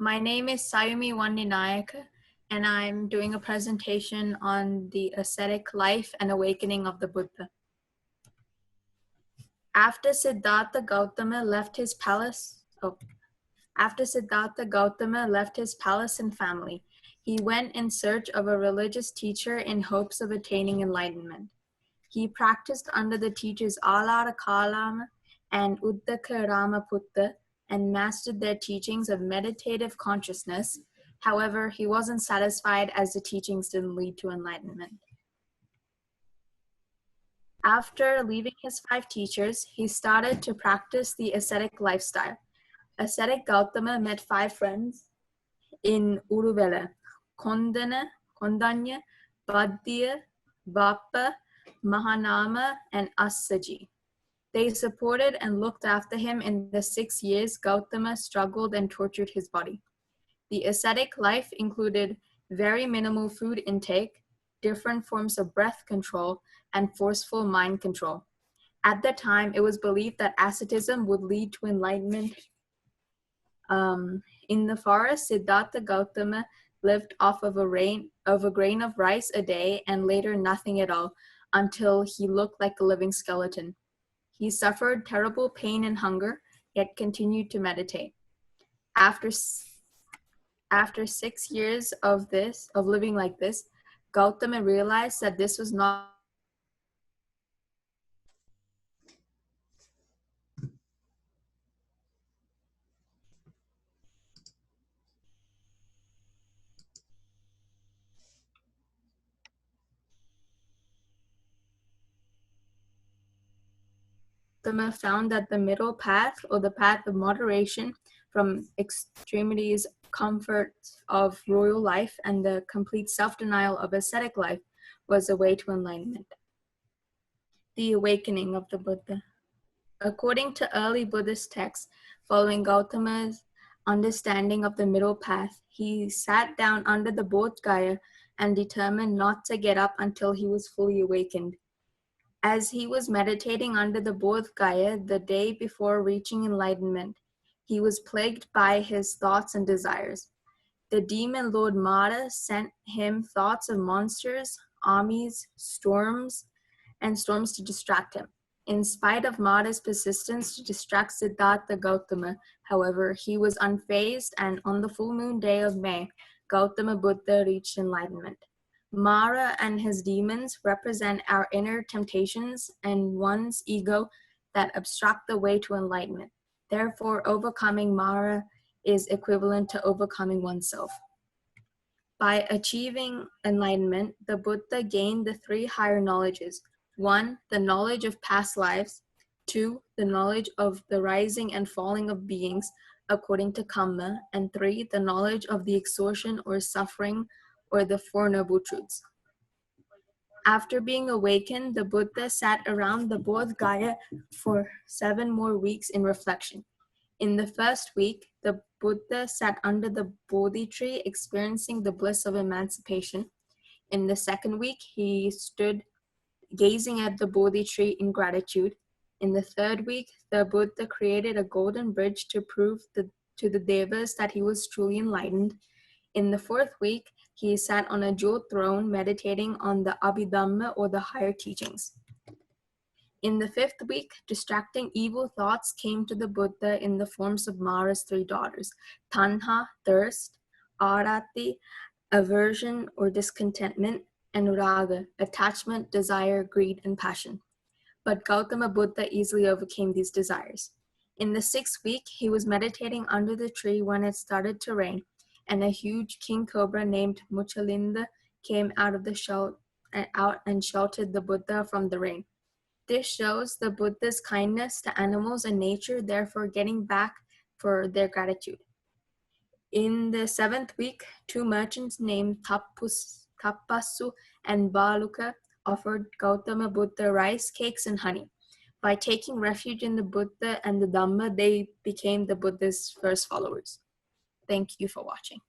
My name is Sayumi Wandinayaka, and I'm doing a presentation on the ascetic life and awakening of the Buddha. After Siddhartha Gautama left his palace, and family, he went in search of a religious teacher in hopes of attaining enlightenment. He practiced under the teachers Alara Kalama and Uddaka Ramaputta and mastered their teachings of meditative consciousness. However, he wasn't satisfied as the teachings didn't lead to enlightenment. After leaving his 5 teachers, he started to practice the ascetic lifestyle. Ascetic Gautama met 5 friends in Uruvela: Kondanya, Badya, Bappa, Mahanama, and Assaji. They supported and looked after him in the 6 years Gautama struggled and tortured his body. The ascetic life included very minimal food intake, different forms of breath control, and forceful mind control. At the time, it was believed that asceticism would lead to enlightenment. In the forest, Siddhartha Gautama lived off of a grain of rice a day and later nothing at all until he looked like a living skeleton. He suffered terrible pain and hunger, yet continued to meditate. After 6 years of living like this, Gautama realized that this was not Dhamma found that the middle path, or the path of moderation from extremities, comfort of royal life, and the complete self-denial of ascetic life was a way to enlightenment. The awakening of the Buddha. According to early Buddhist texts, following Gautama's understanding of the middle path, he sat down under the Bodh Gaya and determined not to get up until he was fully awakened. As he was meditating under the Bodh Gaya the day before reaching enlightenment, he was plagued by his thoughts and desires. The demon Lord Mara sent him thoughts of monsters, armies, storms to distract him. In spite of Mara's persistence to distract Siddhartha Gautama, however, he was unfazed, and on the full moon day of May, Gautama Buddha reached enlightenment. Mara and his demons represent our inner temptations and one's ego that obstruct the way to enlightenment. Therefore, overcoming Mara is equivalent to overcoming oneself. By achieving enlightenment, the Buddha gained the 3 higher knowledges. 1, the knowledge of past lives. 2, the knowledge of the rising and falling of beings according to karma. And 3, the knowledge of the exhaustion or suffering or the Four Noble Truths. After being awakened, the Buddha sat around the Bodh Gaya for 7 more weeks in reflection. In the first week, the Buddha sat under the Bodhi tree, experiencing the bliss of emancipation. In the second week, he stood gazing at the Bodhi tree in gratitude. In the third week, the Buddha created a golden bridge to prove to the Devas that he was truly enlightened. In the fourth week, he sat on a jeweled throne meditating on the Abhidhamma, or the higher teachings. In the 5th week, distracting evil thoughts came to the Buddha in the forms of Mara's 3 daughters: Tanha, thirst; Arati, aversion or discontentment; and Raga, attachment, desire, greed, and passion. But Gautama Buddha easily overcame these desires. In the 6th week, he was meditating under the tree when it started to rain, and a huge king cobra named Muchalinda came out and sheltered the Buddha from the rain. This shows the Buddha's kindness to animals and nature, therefore getting back for their gratitude. In the 7th week, 2 merchants named Tappasu and Baluka offered Gautama Buddha rice, cakes, and honey. By taking refuge in the Buddha and the Dhamma, they became the Buddha's first followers. Thank you for watching.